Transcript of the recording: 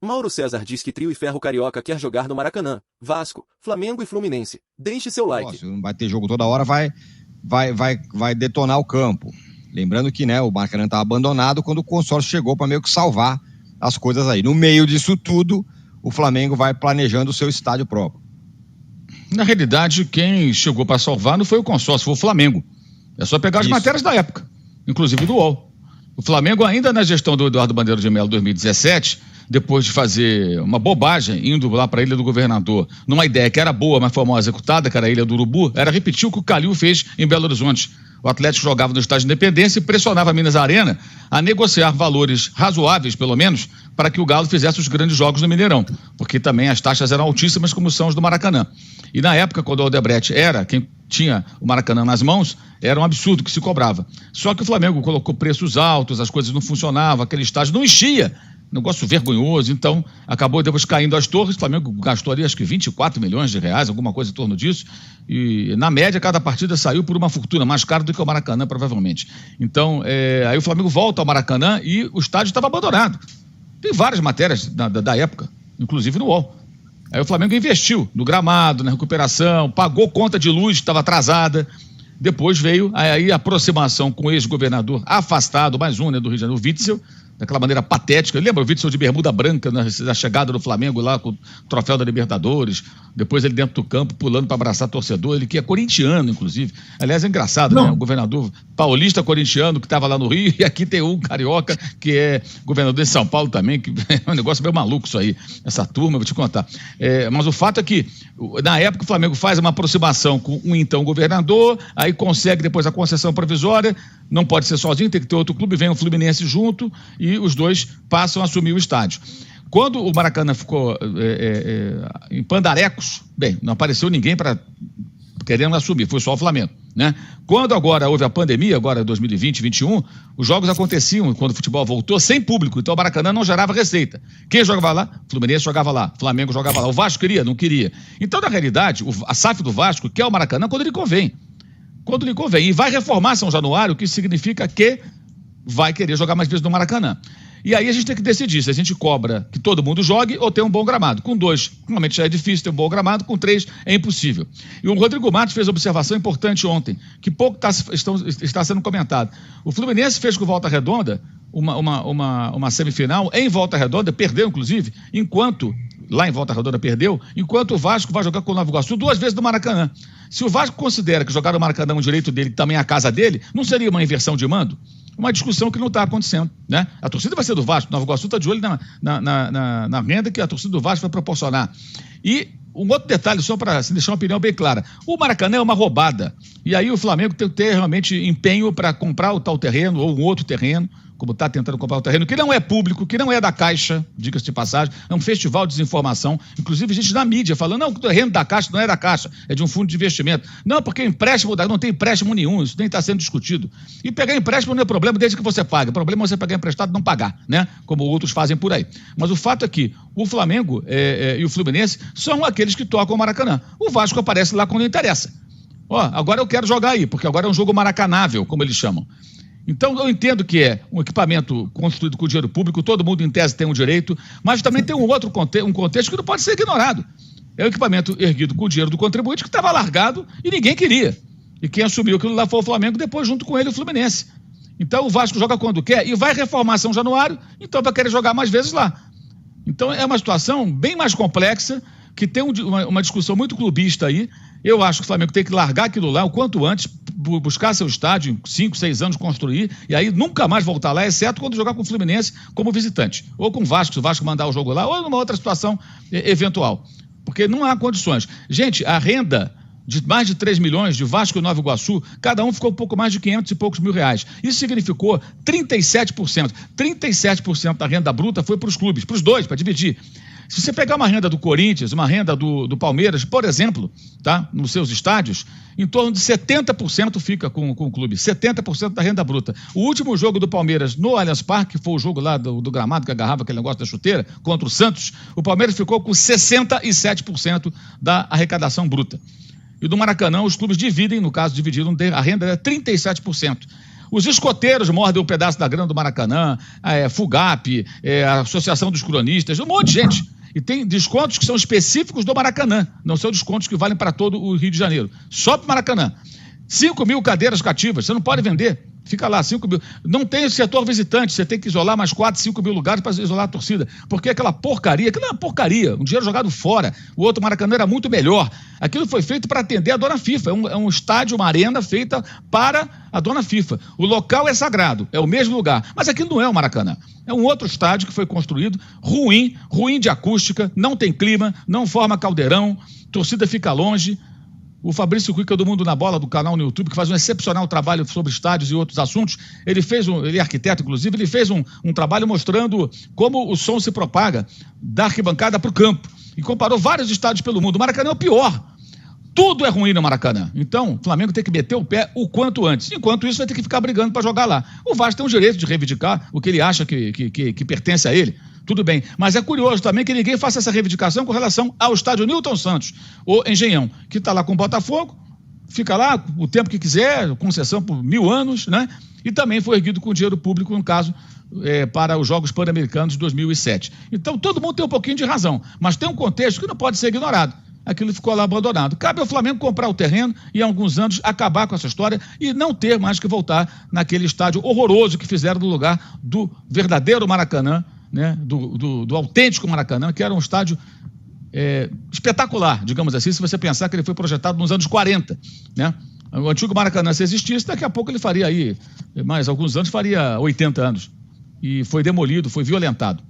Mauro César diz que Trio e Ferro Carioca quer jogar no Maracanã, Vasco, Flamengo e Fluminense. Deixe seu like. Não vai ter jogo toda hora, vai detonar o campo. Lembrando que, né, o Maracanã estava abandonado quando o consórcio chegou para meio que salvar as coisas aí. No meio disso tudo, o Flamengo vai planejando o seu estádio próprio. Na realidade, quem chegou para salvar não foi o consórcio, foi o Flamengo. É só pegar as matérias da época, inclusive do UOL. O Flamengo, ainda na gestão do Eduardo Bandeira de Mello, 2017, depois de fazer uma bobagem, indo lá para a Ilha do Governador, numa ideia que era boa, mas foi mal executada, que era a Ilha do Urubu, era repetir o que o Calil fez em Belo Horizonte. O Atlético jogava no estádio de Independência e pressionava a Minas Arena a negociar valores razoáveis, pelo menos, para que o Galo fizesse os grandes jogos no Mineirão, porque também as taxas eram altíssimas, como são as do Maracanã. E na época, quando o Odebrecht era quem tinha o Maracanã nas mãos, era um absurdo que se cobrava. Só que o Flamengo colocou preços altos, as coisas não funcionavam, aquele estádio não enchia. Negócio vergonhoso, então acabou depois caindo as torres. O Flamengo gastou ali acho que 24 milhões de reais, alguma coisa em torno disso, e na média cada partida saiu por uma fortuna, mais caro do que o Maracanã provavelmente. Então aí o Flamengo volta ao Maracanã e o estádio estava abandonado. Tem várias matérias da época, inclusive no UOL. Aí o Flamengo investiu no gramado, na recuperação, pagou conta de luz que estava atrasada. Depois veio aí a aproximação com o ex-governador afastado, mais um, né, do Rio de Janeiro, o Witzel, daquela maneira patética. Lembra o Witzel de bermuda branca na chegada do Flamengo lá com o troféu da Libertadores, depois ele dentro do campo pulando para abraçar torcedor, ele que é corintiano inclusive. Aliás, é engraçado, né? O governador paulista corintiano que estava lá no Rio, e aqui tem um carioca que é governador de São Paulo também, que é um negócio meio maluco isso aí, essa turma, vou te contar. Mas o fato é que na época o Flamengo faz uma aproximação com um então governador, aí consegue depois a concessão provisória, não pode ser sozinho, tem que ter outro clube, vem o Fluminense junto e os dois passam a assumir o estádio. Quando o Maracanã ficou em pandarecos, bem, não apareceu ninguém para querendo assumir, foi só o Flamengo, né? Quando agora houve a pandemia, agora 2020, 2021, os jogos aconteciam, quando o futebol voltou, sem público, então o Maracanã não gerava receita. Quem jogava lá? Fluminense jogava lá, Flamengo jogava lá, o Vasco queria? Não queria. Então, na realidade, a SAF do Vasco quer o Maracanã quando lhe convém. Quando lhe convém. E vai reformar São Januário, o que significa que vai querer jogar mais vezes no Maracanã. E aí a gente tem que decidir se a gente cobra que todo mundo jogue ou tem um bom gramado. Com 2, normalmente já é difícil ter um bom gramado, com 3 é impossível. E o Rodrigo Matos fez uma observação importante ontem, que pouco está sendo comentado. O Fluminense fez com Volta Redonda uma semifinal em Volta Redonda, perdeu inclusive, lá em Volta Redonda perdeu, enquanto o Vasco vai jogar com o Nova Iguaçu 2 vezes no Maracanã. Se o Vasco considera que jogar no Maracanã é um direito dele, que também é a casa dele, não seria uma inversão de mando? Uma discussão que não está acontecendo, né? A torcida vai ser do Vasco, Nova Iguaçu está de olho na renda que a torcida do Vasco vai proporcionar. E um outro detalhe, só para deixar uma opinião bem clara, o Maracanã é uma roubada, e aí o Flamengo tem que ter realmente empenho para comprar o tal terreno ou um outro terreno, como está tentando comprar o terreno, que não é público, que não é da Caixa, diga-se de passagem, é um festival de desinformação, inclusive gente na mídia falando, não, o terreno da Caixa não é da Caixa, é de um fundo de investimento. Não, porque empréstimo, não tem empréstimo nenhum, isso nem está sendo discutido. E pegar empréstimo não é problema desde que você pague, o problema é você pegar emprestado e não pagar, né? Como outros fazem por aí. Mas o fato é que o Flamengo e o Fluminense são aqueles que tocam o Maracanã. O Vasco aparece lá quando interessa. Agora eu quero jogar aí, porque agora é um jogo maracanável, como eles chamam. Então, eu entendo que é um equipamento construído com dinheiro público, todo mundo, em tese, tem um direito, mas também tem um outro contexto que não pode ser ignorado. É o equipamento erguido com o dinheiro do contribuinte que estava largado e ninguém queria. E quem assumiu aquilo lá foi o Flamengo, depois junto com ele o Fluminense. Então, o Vasco joga quando quer e vai reformar São Januário, então vai querer jogar mais vezes lá. Então, é uma situação bem mais complexa, que tem uma discussão muito clubista aí. Eu acho que o Flamengo tem que largar aquilo lá o quanto antes, buscar seu estádio em 5, 6 anos, construir, e aí nunca mais voltar lá, exceto quando jogar com o Fluminense como visitante, ou com o Vasco, se o Vasco mandar o jogo lá, ou numa outra situação eventual, porque não há condições. Gente, a renda de mais de 3 milhões de Vasco e Nova Iguaçu, cada um ficou um pouco mais de 500 e poucos mil reais. Isso significou 37%. 37% da renda bruta foi para os clubes, para os dois, para dividir. Se você pegar uma renda do Corinthians, uma renda do Palmeiras, por exemplo, tá, nos seus estádios, em torno de 70% fica com o clube, 70% da renda bruta. O último jogo do Palmeiras no Allianz Parque, que foi o jogo lá do gramado que agarrava aquele negócio da chuteira, contra o Santos, o Palmeiras ficou com 67% da arrecadação bruta. E do Maracanã, os clubes dividem, no caso, dividiram, a renda é 37%. Os escoteiros mordem um pedaço da grana do Maracanã, a FUGAP, a Associação dos Cronistas, um monte de gente. E tem descontos que são específicos do Maracanã, não são descontos que valem para todo o Rio de Janeiro, só para o Maracanã. 5 mil cadeiras cativas, você não pode vender. Fica lá, 5 mil. Não tem o setor visitante, você tem que isolar mais 4, 5 mil lugares para isolar a torcida. Porque aquilo é uma porcaria, um dinheiro jogado fora. O outro Maracanã era muito melhor. Aquilo foi feito para atender a dona FIFA. É um estádio, uma arena feita para a dona FIFA. O local é sagrado, é o mesmo lugar. Mas aquilo não é o Maracanã. É um outro estádio que foi construído, ruim de acústica, não tem clima, não forma caldeirão, torcida fica longe. O Fabrício Cuica do Mundo na Bola, do canal no YouTube, que faz um excepcional trabalho sobre estádios e outros assuntos, ele é arquiteto, inclusive, ele fez um trabalho mostrando como o som se propaga da arquibancada para o campo. E comparou vários estádios pelo mundo. O Maracanã é o pior. Tudo é ruim no Maracanã. Então, o Flamengo tem que meter o pé o quanto antes. Enquanto isso, vai ter que ficar brigando para jogar lá. O Vasco tem o direito de reivindicar o que ele acha que pertence a ele. Tudo bem, mas é curioso também que ninguém faça essa reivindicação com relação ao estádio Newton Santos, o Engenhão, que está lá com o Botafogo, fica lá o tempo que quiser, concessão por 1000 anos, né? E também foi erguido com dinheiro público, no caso, para os Jogos Pan-Americanos de 2007. Então, todo mundo tem um pouquinho de razão, mas tem um contexto que não pode ser ignorado. Aquilo ficou lá abandonado. Cabe ao Flamengo comprar o terreno e, em alguns anos, acabar com essa história e não ter mais que voltar naquele estádio horroroso que fizeram no lugar do verdadeiro Maracanã, né, do autêntico Maracanã, que era um estádio espetacular, digamos assim, se você pensar que ele foi projetado nos anos 40, né? O antigo Maracanã, se existisse, daqui a pouco ele faria aí, mais alguns anos, faria 80 anos. E foi demolido, foi violentado.